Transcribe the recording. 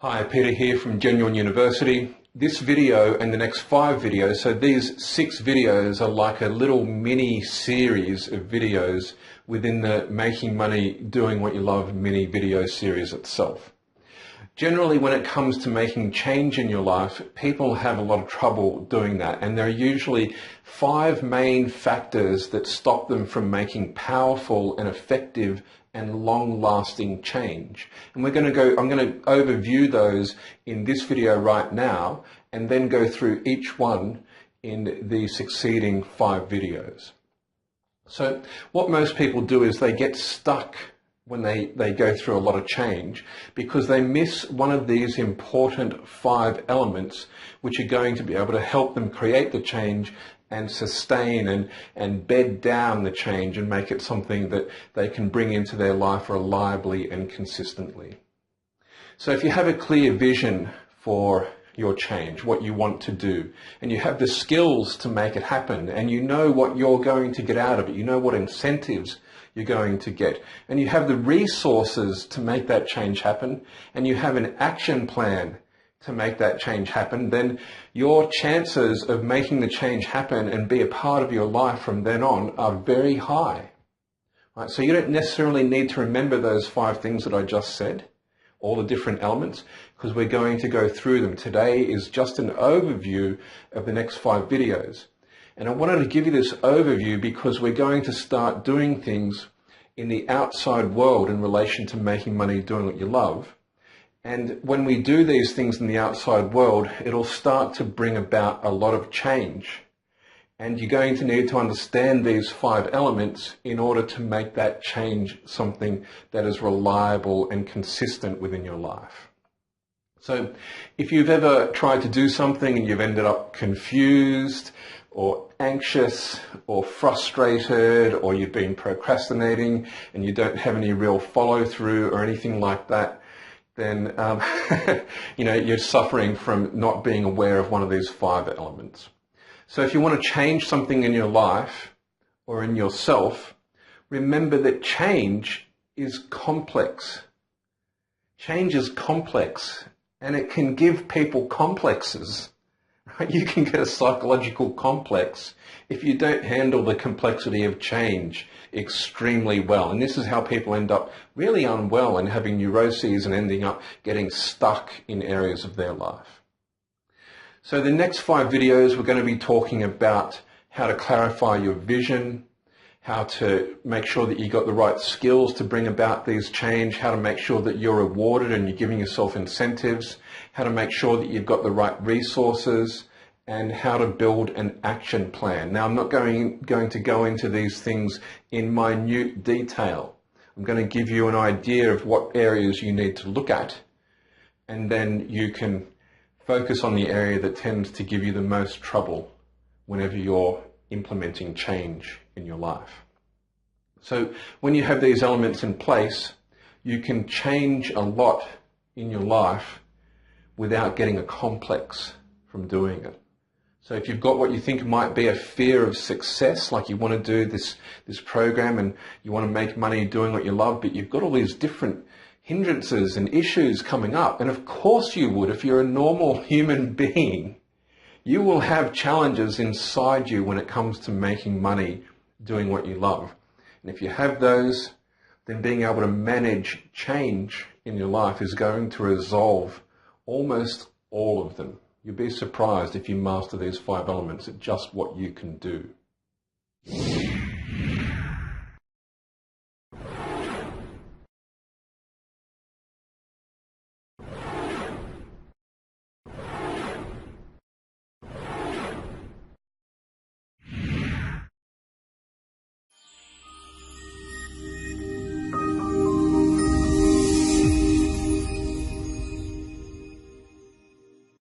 Hi, Peter here from Genuine University. This video and the next 5 videos, so these 6 videos are like a little mini series of videos within the Making Money Doing What You Love mini video series itself. Generally, when it comes to making change in your life, people have a lot of trouble doing that, and there are usually 5 main factors that stop them from making powerful and effective and long-lasting change. And I'm going to overview those in this video right now, and then go through each one in the succeeding 5 videos. So what most people do is they get stuck when they go through a lot of change because they miss one of these important 5 elements which are going to be able to help them create the change and sustain and bed down the change and make it something that they can bring into their life reliably and consistently. So if you have a clear vision for your change, what you want to do, and you have the skills to make it happen, and you know what you're going to get out of it, you know what incentives you're going to get, and you have the resources to make that change happen, and you have an action plan to make that change happen, then your chances of making the change happen and be a part of your life from then on are very high. Right? So you don't necessarily need to remember those 5 things that I just said, all the different elements, because we're going to go through them. Today is just an overview of the next 5 videos. And I wanted to give you this overview because we're going to start doing things in the outside world in relation to making money doing what you love. And when we do these things in the outside world, it'll start to bring about a lot of change. And you're going to need to understand these 5 elements in order to make that change something that is reliable and consistent within your life. So if you've ever tried to do something and you've ended up confused or anxious or frustrated, or you've been procrastinating and you don't have any real follow through or anything like that, then you're suffering from not being aware of one of these 5 elements. So if you want to change something in your life or in yourself, remember that change is complex. Change is complex, and it can give people complexes. Right? You can get a psychological complex if you don't handle the complexity of change extremely well. And this is how people end up really unwell and having neuroses and ending up getting stuck in areas of their life. So the next 5 videos, we're going to be talking about how to clarify your vision, how to make sure that you got the right skills to bring about these change, how to make sure that you're rewarded and you're giving yourself incentives, how to make sure that you've got the right resources, and how to build an action plan. Now, I'm not going to go into these things in minute detail. I'm going to give you an idea of what areas you need to look at, and then you can focus on the area that tends to give you the most trouble whenever you're implementing change in your life. So when you have these elements in place, you can change a lot in your life without getting a complex from doing it. So if you've got what you think might be a fear of success, like you want to do this program and you want to make money doing what you love, but you've got all these different hindrances and issues coming up, and of course you would if you're a normal human being. You will have challenges inside you when it comes to making money doing what you love. And if you have those, then being able to manage change in your life is going to resolve almost all of them. You'll be surprised if you master these 5 elements at just what you can do.